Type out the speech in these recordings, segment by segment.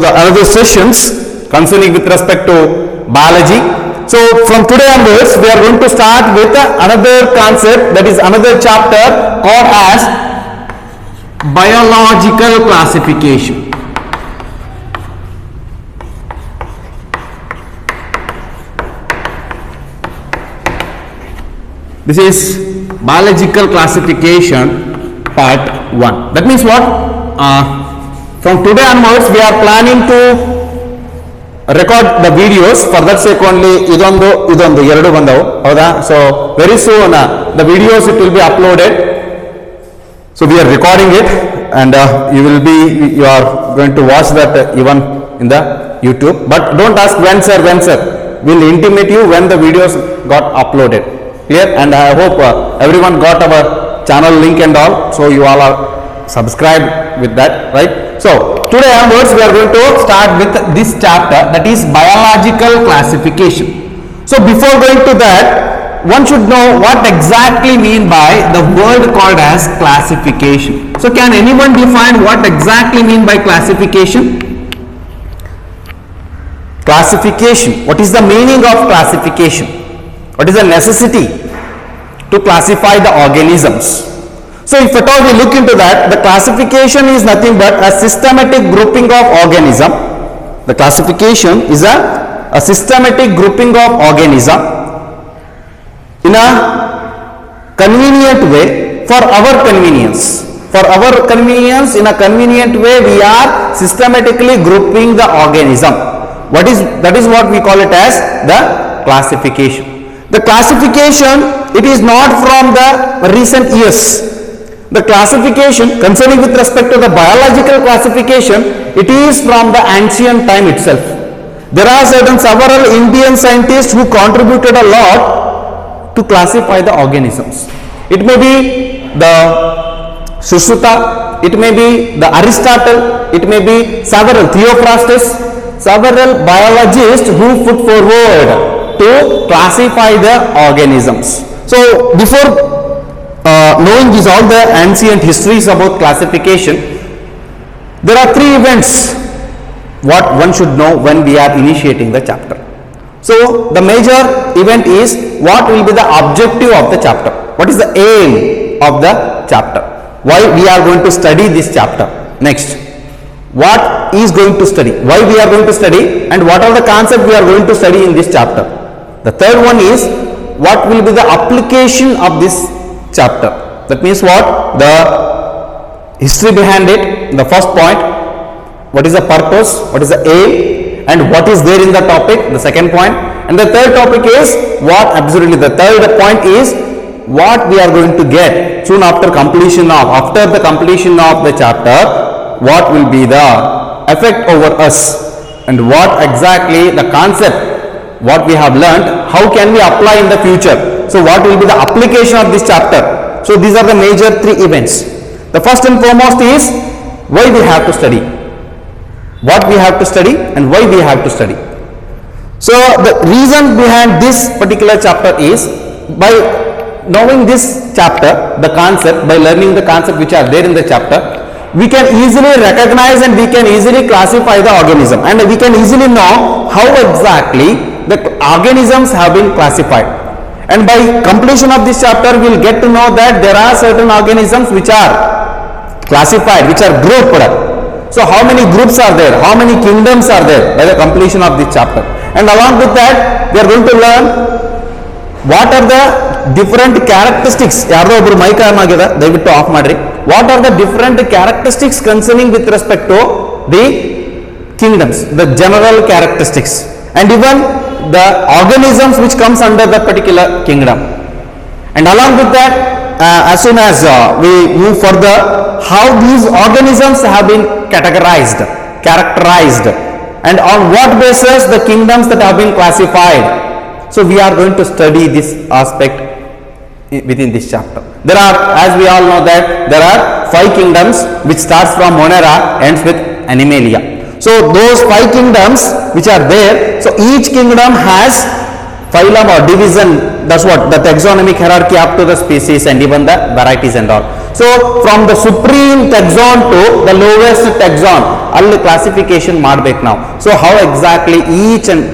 the another sessions concerning with respect to biology. So from today onwards, we are going to start with another concept, that is another chapter called as biological classification. This is biological classification part 1. That means what? From today onwards, we are planning to record the videos. For that sake only, idondu ಎರಡು ಬಂದವು ಹೌದಾ. So very soon the videos it will be uploaded. So we are recording it, and you are going to watch that even in the YouTube. But don't ask when sir. We'll intimate you when the videos got uploaded. Clear? And I hope everyone got our channel link and all. So you all are subscribed with that, right? So today onwards we are going to start with this chapter, that is biological classification. So before going to that, one should know what exactly mean by the word called as classification. So can anyone define what exactly mean by classification? Classification. What is the meaning of classification? What is the necessity to classify the organisms? So if at all we look into that, the classification is nothing but a systematic grouping of organism. The classification is a systematic grouping of organism in a convenient way for our convenience. For our convenience, in a convenient way, we are systematically grouping the organism. That is what we call it as the classification. The classification, it is not from the recent years. The classification concerning with respect to the biological classification, it is from the ancient time itself. There are several Indian scientists who contributed a lot to classify the organisms. It may be the Sushruta, it may be the Aristotle, it may be several Theophrastus, several biologists who put forward to classify the organisms. So before knowing these all the ancient histories about classification, there are 3 events what one should know when we are initiating the chapter. So the major event is what will be the objective of the chapter. What is the aim of the chapter? Why we are going to study this chapter? Next, what is going to study? Why we are going to study, and what are the concepts we are going to study in this chapter? The third one is what will be the application of this chapter. That means what? The history behind it. The first point, what is the purpose, what is the aim, and what is there in the topic. The second point, and the third topic is what absolutely the third point is what we are going to get soon after the completion of the chapter. What will be the effect over us, and what exactly the concept what we have learned, how can we apply in the future? So what will be the application of this chapter? So these are the major 3 events. The first and foremost is why we have to study, what we have to study, and why we have to study. So the reason behind this particular chapter is, by knowing this chapter, the concept, by learning the concept which are there in the chapter, we can easily recognize and we can easily classify the organism, and we can easily know how exactly the organisms have been classified. And by completion of this chapter, we will get to know that there are certain organisms which are classified, which are grouped. So how many groups are there, how many kingdoms are there by the completion of this chapter? And along with that, we are going to learn what are the different characteristics. Yardo obru mic on agida, dayavittu off madri. What are the different characteristics concerning with respect to the kingdoms, the general characteristics, and even the organisms which comes under the particular kingdom. And along with that, as soon as we move further, how these organisms have been categorized, characterized, and on what basis the kingdoms that have been classified. So we are going to study this aspect within this chapter. There are, as we all know that there are 5 kingdoms which starts from Monera, ends with Animalia. So those 5 kingdoms which are there, so each kingdom has phylum or division, that's what the taxonomic hierarchy up to the species and even the varieties and all. So from the supreme taxon to the lowest taxon, ಅಲ್ಲಿ classification ಮಾಡ್ಬೇಕು ನಾವು. So how exactly each and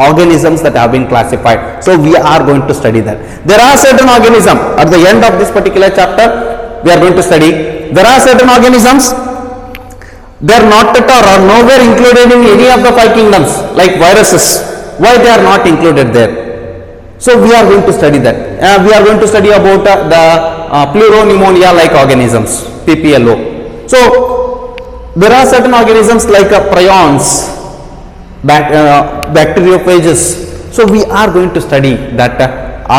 organisms that have been classified. So we are going to study that. There are certain organisms at the end of this particular chapter we are going to study. There are certain organisms, they are not at all or nowhere included in any of the five kingdoms, like viruses. Why they are not included there? So we are going to study that. We are going to study about the pleuropneumonia like organisms, PPLO. So there are certain organisms like prions, bacteriophages. So we are going to study that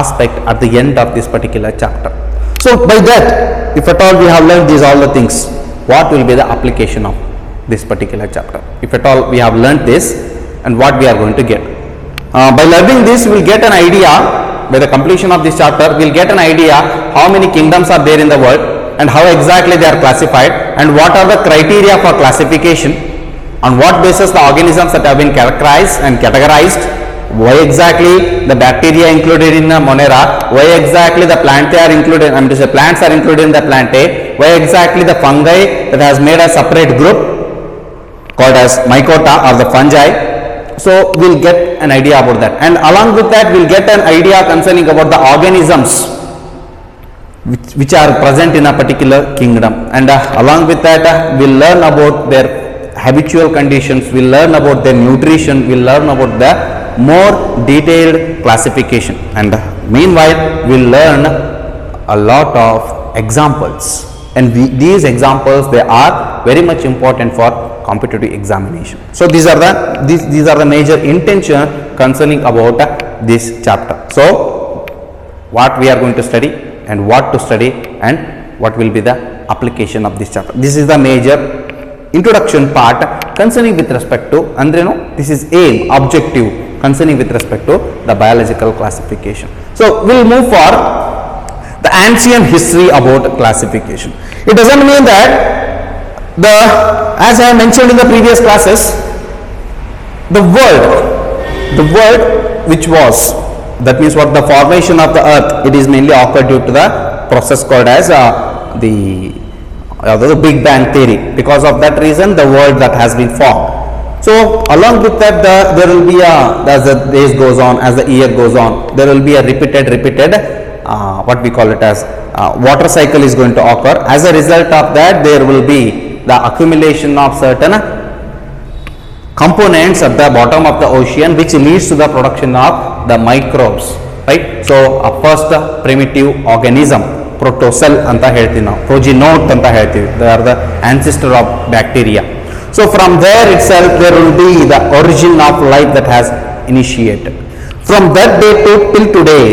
aspect at the end of this particular chapter. So by that, if at all we have learned these all the things, what will be the application of this particular chapter? If at all we have learned this, and what we are going to get? By learning this, we will get an idea. By the completion of this chapter, we will get an idea how many kingdoms are there in the world and how exactly they are classified, and what are the criteria for classification, on what basis the organisms that have been characterized and categorized, why exactly the bacteria included in the Monera, why exactly the plantae are included, I mean to say plants are included in the plantae, why exactly the fungi that has made a separate group called as mycota or the fungi. So we'll get an idea about that, and along with that we'll get an idea concerning about the organisms which are present in a particular kingdom, and along with that we'll learn about their habitual conditions, we'll learn about their nutrition, we'll learn about the more detailed classification, and meanwhile we'll learn a lot of examples, and these examples, they are very much important for competitive examination. So these are the major intention concerning about this chapter. So what we are going to study and what to study and what will be the application of this chapter. This is the major introduction part concerning with respect to, andreno, this is aim, objective concerning with respect to the biological classification. So we'll move for the ancient history about classification. It doesn't mean that as I mentioned in the previous classes, the world which was, that means what, the formation of the earth, it is mainly occurred due to the process called as the Big Bang theory. Because of that reason, the world that has been formed. So along with that, there will be as the days goes on, as the year goes on, there will be a repeated what we call it as water cycle is going to occur. As a result of that, there will be the accumulation of certain components at the bottom of the ocean, which leads to the production of the microbes, right? So a first primitive organism, protocell anta ಹೇಳ್ತೀವಿ ನಾವು, progenote anta ಹೇಳ್ತೀವಿ, they are the ancestor of bacteria. So from there itself there will be the origin of life that has initiated. From that day till today,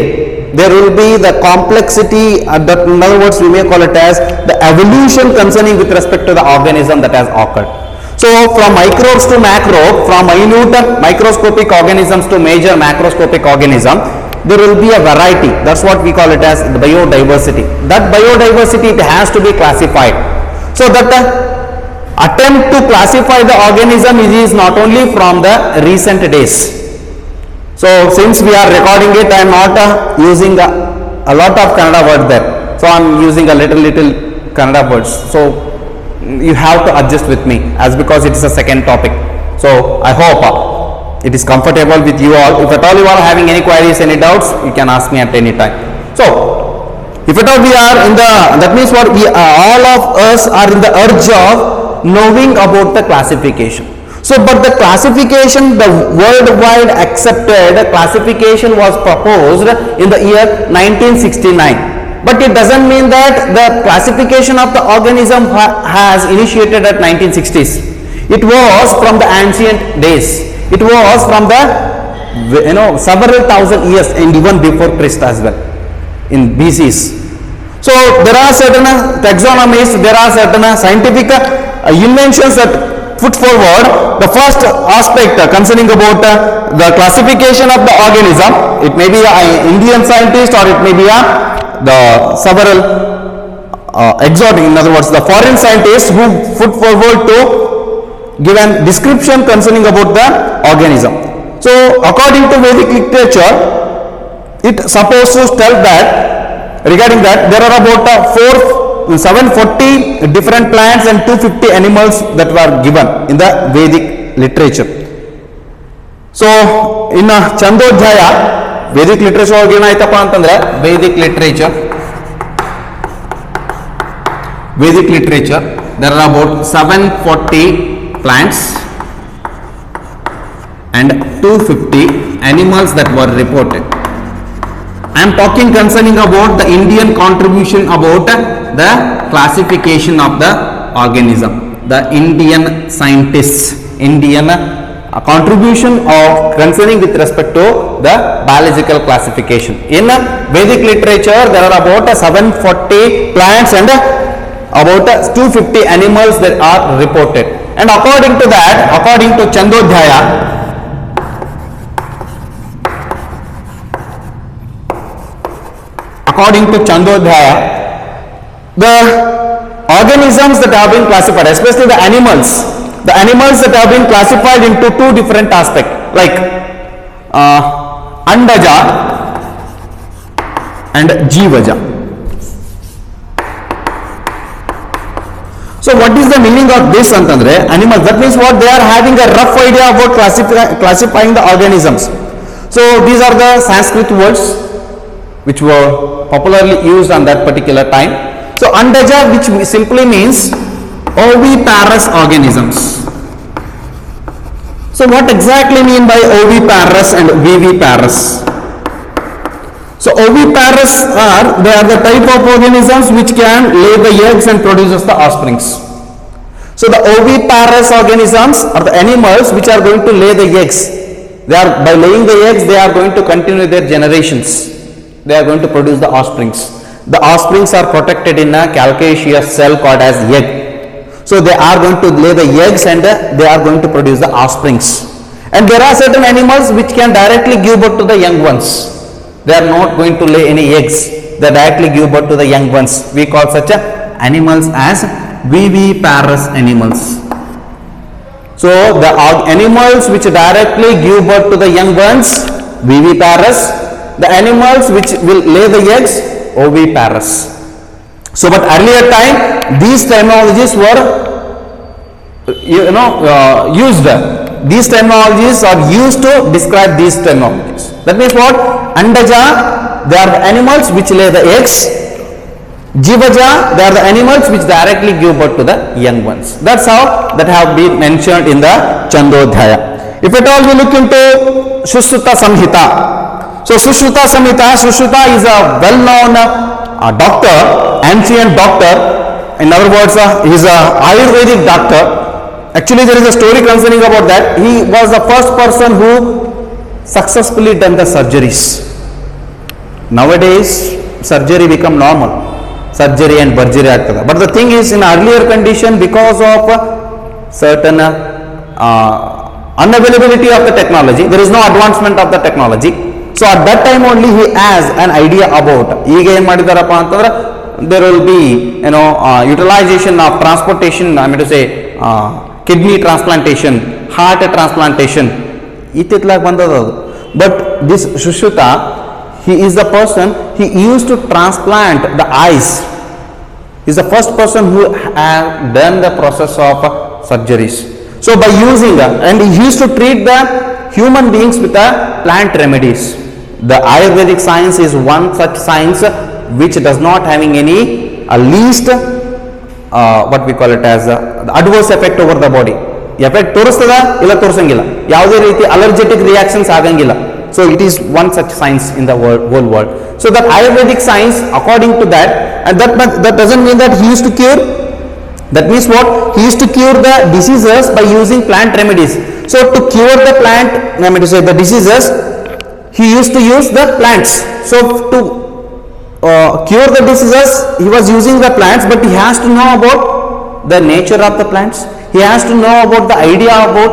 there will be the complexity, in other words we may call it as the evolution concerning with respect to the organism that has occurred. So from microbes to macro, from minute microscopic organisms to major macroscopic organism, there will be a variety. That's what we call it as the biodiversity. That biodiversity, it has to be classified. So that attempt to classify the organism is not only from the recent days. So since we are recording it, I am not using a lot of Kannada word there. So I am using a little Kannada words. So you have to adjust with me, as because it is a second topic. So I hope it is comfortable with you all. If at all you are having any queries, any doubts, you can ask me at any time. So if at all we are in the, that means what, we all of us are in the urge of knowing about the classification. So but the classification, the worldwide accepted classification was proposed in the year 1969. But it doesn't mean that the classification of the organism has initiated at 1960s. It was from the ancient days. It was from the several thousand years, and even before Christ as well, in BCs. So there are certain taxonomies, there are certain scientific inventions that put forward. The first aspect concerning about the classification of the organism, it may be an Indian scientist or it may be the several exotic, in other words the foreign scientists who put forward to give a description concerning about the organism. So according to Vedic literature, it supposed to tell that regarding that there are about 740 different plants and 250 animals that were given in the Vedic literature. So in Chandodhyaya, Vedic literature ಏನಾಯ್ತಪ್ಪ ಅಂತಂದ್ರೆ Vedic literature, there are about 740 plants and 250 animals that were reported. I am talking concerning about the Indian contribution about the classification of the organism. The Indian scientists, Indian contribution of concerning with respect to the biological classification. In Vedic literature, there are about 740 plants and about 250 animals that are reported. And according to that, according to Chandodhyaya, the organisms that have been classified, especially the animals that have been classified into two different aspects, like Andaja and Jivaja. So what is the meaning of this antandre? Animals, that means what? They are having a rough idea about classifying the organisms. So these are the Sanskrit words which were popularly used on that particular time. So Andaja, which simply means oviparous organisms. So what exactly mean by oviparous and viviparous? So oviparous they are the type of organisms which can lay the eggs and produces the offsprings. So the oviparous organisms are the animals which are going to lay the eggs. By laying the eggs, they are going to continue their generations. They are going to produce the offsprings. The offsprings are protected in a calcareous cell called as egg. So they are going to lay the eggs and they are going to produce the offsprings. And there are certain animals which can directly give birth to the young ones. They are not going to lay any eggs. They directly give birth to the young ones. We call such animals as viviparous animals. So the animals which directly give birth to the young ones, viviparous. The animals which will lay the eggs, oviparous. So but earlier time these terminologies were used. These terminologies are used to describe these terminologies. That means what? Andaja, they are the animals which lay the eggs. Jivaja, they are the animals which directly give birth to the young ones. That's how that have been mentioned in the Chandodhyaya. If at all we look into Sushruta Samhita. So Sushruta Samhita, Sushruta is a well-known doctor, ancient doctor. In other words, he is a Ayurvedic doctor. Actually, there is a story concerning about that. He was the first person who successfully done the surgeries. Nowadays, surgery become normal. Surgery and burgery ಆಗ್ತದೆ. But the thing is, in earlier condition, because of certain unavailability of the technology, there is no advancement of the technology. So at that time only he has an idea about ಈಗ ಏನು ಮಾಡಿದಾರಪ್ಪ ಅಂತಂದ್ರೆ there will be utilization of transportation, I mean to say kidney transplantation, heart transplantation ಇತ್ತಿತ್ತಲಾಗ ಬಂದದ. But this Sushruta, he is the person, he used to transplant the eyes. He is the first person who have done the process of surgeries. So by using and he used to treat the human beings with the plant remedies. The Ayurvedic science is one such science which does not having any least what we call it as the adverse effect over the body. Effect ತೋರಿಸ್ತದ ಇಲ್ಲ ತೋರಿಸಂಗಿಲ್ಲ, ಯಾವುದೇ ರೀತಿ ಅಲರ್ಜೆಟಿಕ್ reactions ಆಗಂಗಿಲ್ಲ. So it is one such science in the whole world. So that Ayurvedic science, according to that, and that doesn't mean that he used to cure. That means what? He used to cure the diseases by using plant remedies. So to cure the plant, I mean to say the diseases, he used to use the plants. So to cure the diseases, he was using the plants, but he has to know about the nature of the plants. He has to know about the idea about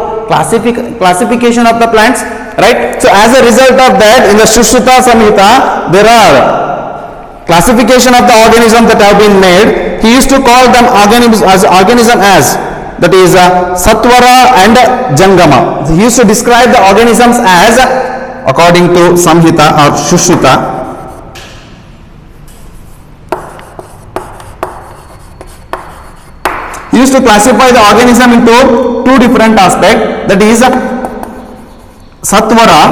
classification of the plants, right? So as a result of that, in the Sushruta Samhita, there are classification of the organism that have been made. He used to call them organism as that is Satvara and Jangama. He used to describe the organisms as, according to Samhita or Sushruta, used to classify the organism into two different aspects, that is satvara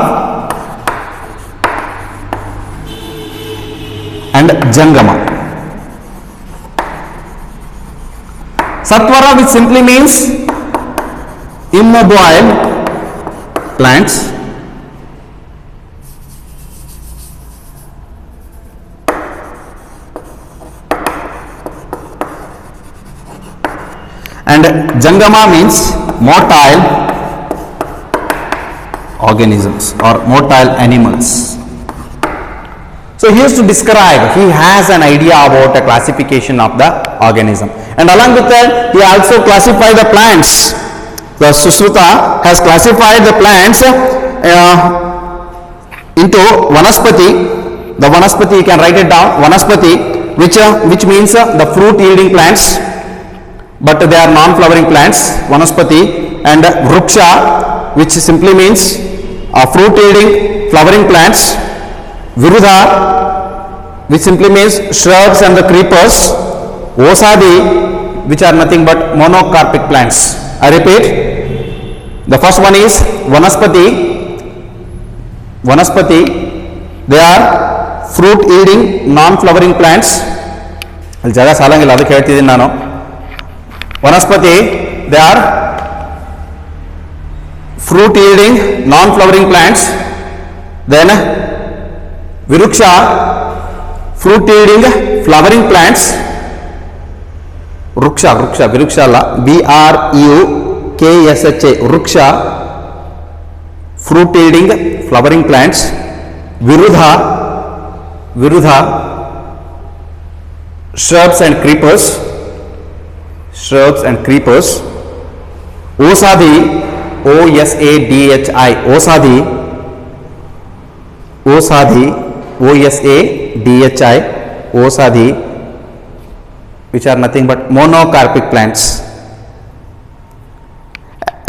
and jangama. Satvara, which simply means immobile plants, and jangama means motile organisms or motile animals. So he used to describe, he has an idea about a classification of the organism, and along with that he also classified the plants. The Sushruta has classified the plants into vanaspati. The vanaspati, you can write it down, vanaspati, which means the fruit yielding plants, but they are non-flowering plants, vanaspati, and vruksha, which simply means fruit yielding flowering plants, virudha, which simply means shrubs and the creepers, osadi, which are nothing but monocarpic plants. I repeat, the first one is vanaspati. Vanaspati, they are fruit yielding non-flowering plants. ಅಲ್ಲಿ ಜಾಗ ಸಾಲಂಗಿಲ್ಲ, ಅದಕ್ಕೆ ಹೇಳ್ತಿದ್ದೀನಿ ನಾನು. Vanaspati, they are fruit yielding non-flowering plants. Then viruksha, fruit yielding flowering plants. Vruksha, viruksha alla, VRUKSHA, vruksha, fruit yielding flowering plants. Virudha, shrubs and creepers. Osadi, OSADHI, osadi, which are nothing but monocarpic plants.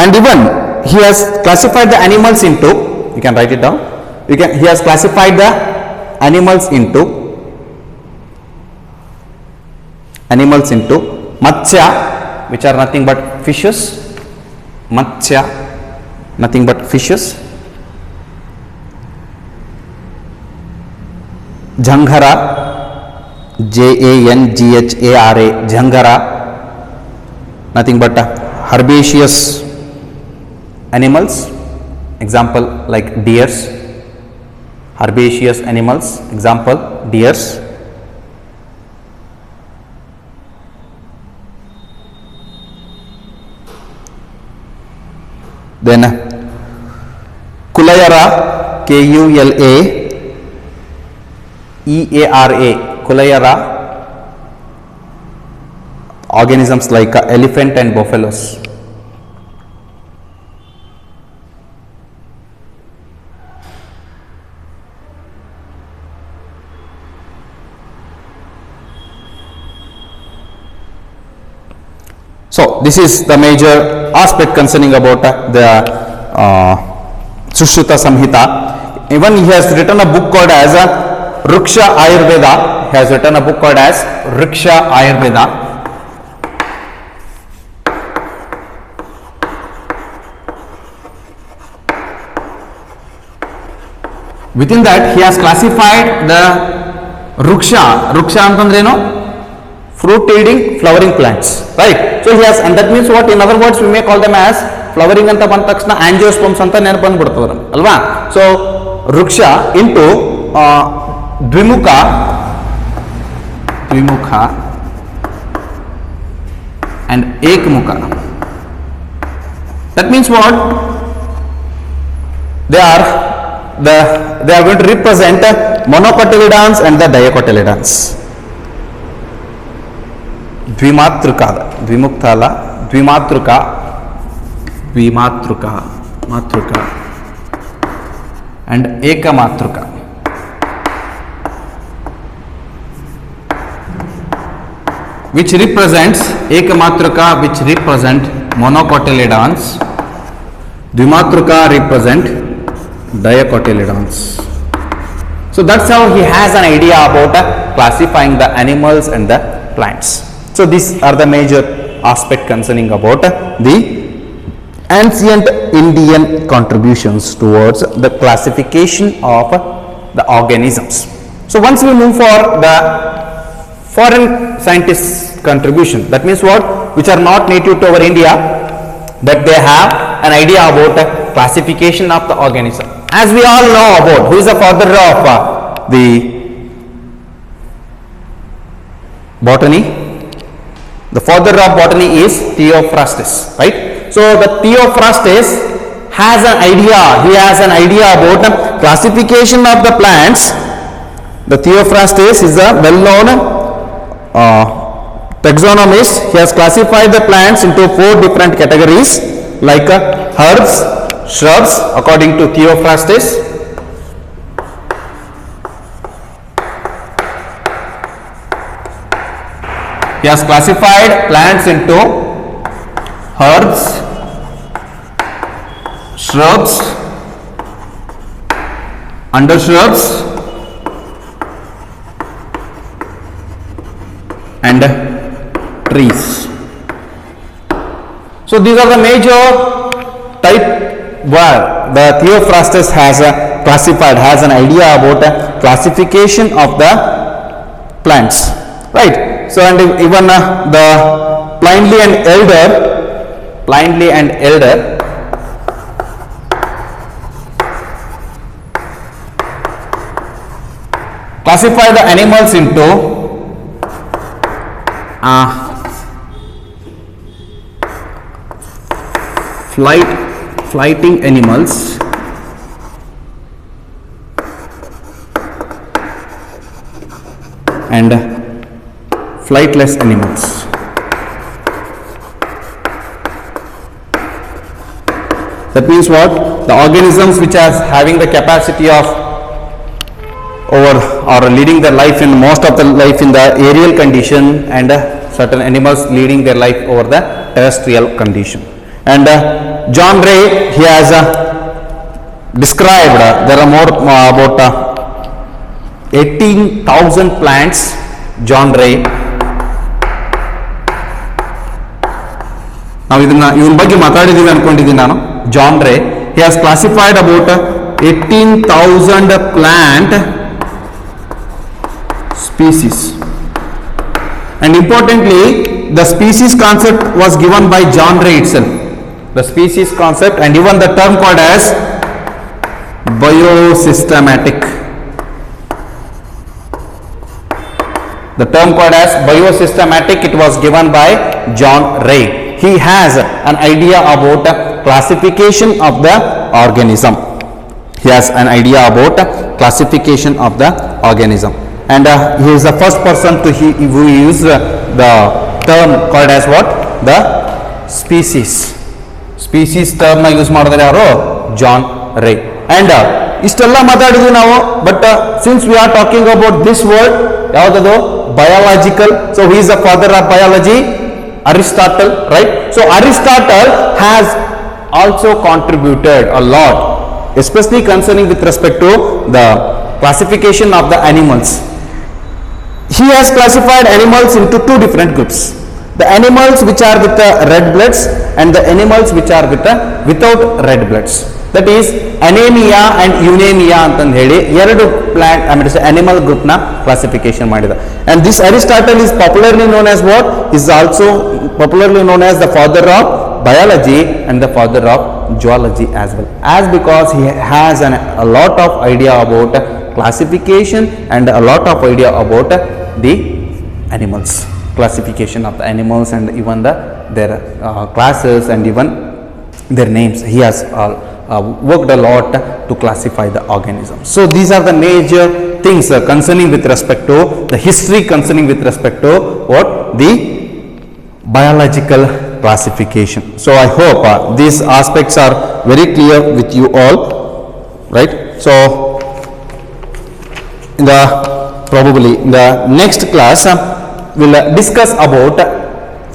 And even he has classified the animals into, you can write it down, he has classified the animals into matsya, which are nothing but fishes, matsya, nothing but fishes, janghara, JANGHARA, janghara, nothing but herbaceous animals, example like deers, herbaceous animals, example deers. Then kulayara, KULAEARA, kulayara, organisms like elephant and buffaloes. So this is the major aspect concerning about the Sushruta Samhita. Even he has written a book called as Ruksha Ayurveda. He has written a book called as Ruksha Ayurveda. Within that he has classified the Ruksha antandreno, fruit yielding flowering plants, right? So he has, and that means what, in other words we may call them as flowering anta ಬಂದ ತಕ್ಷಣ angiosperms ಅಂತ ನೆನಪು ಬಂದ್ಬಿಡ್ತದೆ ಅಲ್ವಾ. So ವೃಕ್ಷ into ದ್ವಿಮುಖ and ekmukha. That means what, they are going to represent monocotyledons and the dicotyledons. ದ್ವಿಮಾತೃಕ, ದ್ವಿಮುಕ್ತ ಅಲ್ಲ, ದ್ವಿಮಾತೃಕ and ಏಕಮಾತೃಕ. which represents ಏಕಮಾತೃಕ, which represent monocotyledons, ದ್ವಿಮಾತೃಕ represent dicotyledons. So that's how he has an idea about classifying the animals and the plants. So these are the major aspect concerning about the ancient Indian contributions towards the classification of the organisms. So once we move for the foreign scientists contribution, that means what, which are not native to our India, but they have an idea about classification of the organism. As we all know about, who is the father of the botany? The father of botany is Theophrastus, right? So the Theophrastus has an idea, he has an idea about classification of the plants. The Theophrastus is a well-known taxonomist. He has classified the plants into 4 different categories, like herbs, shrubs, according to Theophrastus. He has classified plants into herbs, shrubs, undershrubs, and trees. So these are the major type where the Theophrastus has classified, has an idea about classification of the plants, right? So and even the Pliny and Elder classify the animals into flighting animals, and flightless animals. That means what? The organisms which are having the capacity of or leading their life in most of the life in the aerial condition, and certain animals leading their life over the terrestrial condition. And John Ray, he has described there are more about 18,000 plants. John Ray, ನಾವು ಇವನ ಬಗ್ಗೆ ಮಾತಾಡಿದೀವಿ ಅನ್ಕೊಂಡಿದ್ದೀನಿ ನಾನು. John Ray, he has classified about 18,000 plant species, and importantly the species concept was given by John Ray itself. The species concept, and even the term called as biosystematic. The term called as biosystematic, it was given by John Ray. He has an idea about classification of the organism. He has an idea about classification of the organism, and he is the first person to who used the term called as what? The species. Species term na use ಮಾಡಿದ್ರೆ ಯಾರು? John Ray. And ಇಷ್ಟೆಲ್ಲ ಮಾತಾಡಿದ್ವಿ ನಾವು, but since we are talking about this word, ಯಾವುದದು? Biological. So he is the father of biology, Aristotle, right? So Aristotle has also contributed a lot, especially concerning with respect to the classification of the animals. He has classified animals into 2 different groups: the animals which are with the red bloods and the animals which are with without red bloods. That is anemia and eunemia ಅಂತಂದು ಹೇಳಿ 2 plant animal group na classification ಮಾಡಿದ. And this Aristotle is popularly known as what? Is also popularly known as the father of biology and the father of zoology as well, as because he has a lot of idea about classification and a lot of idea about the animals, classification of the animals, and even their classes and even their names. He has worked a lot to classify the organisms. So these are the major things concerning with respect to the history, concerning with respect to what? The biological classification. So I hope these aspects are very clear with you all, right? So probably in the next class we'll discuss about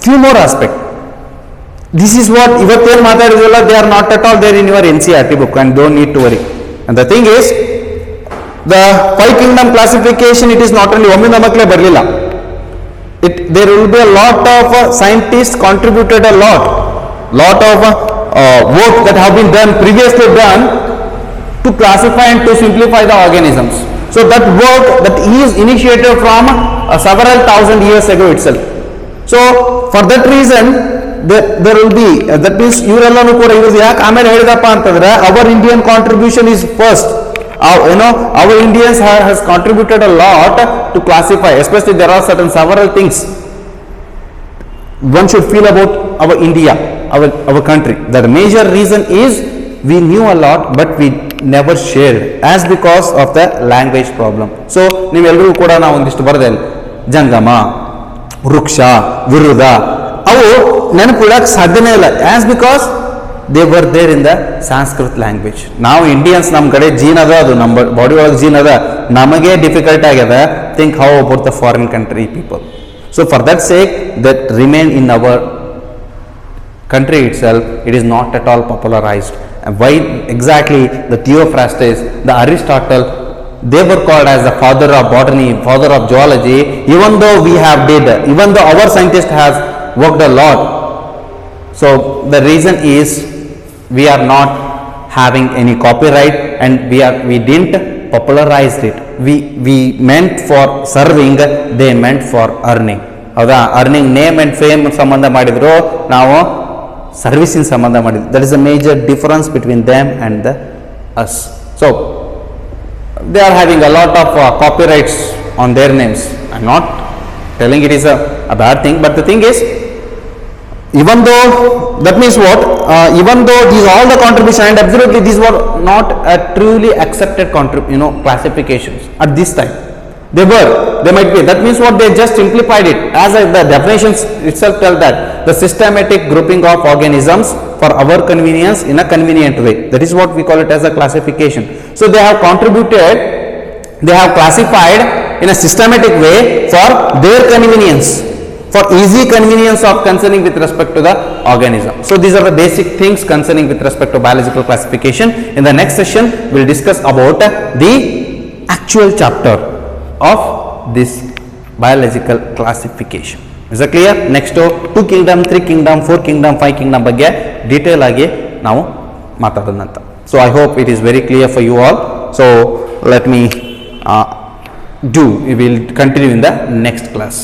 few more aspects. This is what ivattu maatadidalla, they are not at all there in your NCERT book, and don't need to worry. And the thing is, the 5 kingdom classification, it is not only ಒಮ್ಮೆ ನಮಕ್ಲೆ ಬರಲಿಲ್ಲ, there will be a lot of scientists contributed a lot of work that have been done previously done to classify and to simplify the organisms. So that work that is initiated from several thousand years ago itself. So for that reason there will be that means ಇವರೆಲ್ಲನೂ ಕೂಡ ಇವರು ಯಾಕೆ ಆಮೇಲೆ ಹೇಳಿದಪ್ಪ ಅಂತಂದ್ರೆ our Indian contribution is first. Our Indians has contributed a lot to classify, especially there are several things one should feel about our India, our country. The major reason is we knew a lot but we never shared as because of the language problem. So ನೀವೆಲ್ಲರೂ ಕೂಡ ನಾವು ಒಂದಿಷ್ಟು ಬರದೆ ಜಂಗಮ, ವೃಕ್ಷ, ವಿರುದ್ಧ ಅವು ನೆನಪಿಡಕ್ಕೆ ಸಾಧ್ಯನೇ ಇಲ್ಲ as because they were there in the Sanskrit language. ನಾವು ಇಂಡಿಯನ್ಸ್ ನಮ್ಮ ಕಡೆ ಜೀನ್ ಅದ, ಅದು ನಮ್ಮ ಬಾಡಿ ಒಳಗೆ ಜೀನ್ ಅದ, ನಮಗೆ ಡಿಫಿಕಲ್ಟ್ ಆಗ್ಯದ. Think how about the foreign country people. So for that sake that remain in our country itself, it is not at all popularized. And why exactly the Theophrastus, the Aristotle, they were called as the father of botany, father of zoology, even though our scientist has worked a lot. So the reason is we are not having any copyright and we didn't popularize it. We meant for serving, they meant for earning. ಹೌದಾ? Earning name and fame ಸಂಬಂಧ ಮಾಡಿದ್ರು, ನಾವು ಸರ್ವಿಸಿನ ಸಂಬಂಧ ಮಾಡಿದ್ರು. That is a major difference between them and us. So they are having a lot of copyrights on their names. I'm not telling it is a bad thing, but the thing is, even though that means what, even though these all the contributions, and absolutely these were not a truly accepted classifications at this time. They might be, that means what, they just simplified it as the definitions itself tell that the systematic grouping of organisms for our convenience in a convenient way. That is what we call it as a classification. So they have classified in a systematic way for their convenience, for easy convenience of concerning with respect to the organism. So these are the basic things concerning with respect to biological classification. In the next session we will discuss about the actual chapter of this biological classification. Is that clear? Next 2 kingdom, 3 kingdom, 4 kingdom, 5 kingdom ಬಗ್ಗೆ detail ಆಗಿ ನಾವು ಮಾತಾಡೋಣಂತ. So I hope it is very clear for you all. So let me we will continue in the next class.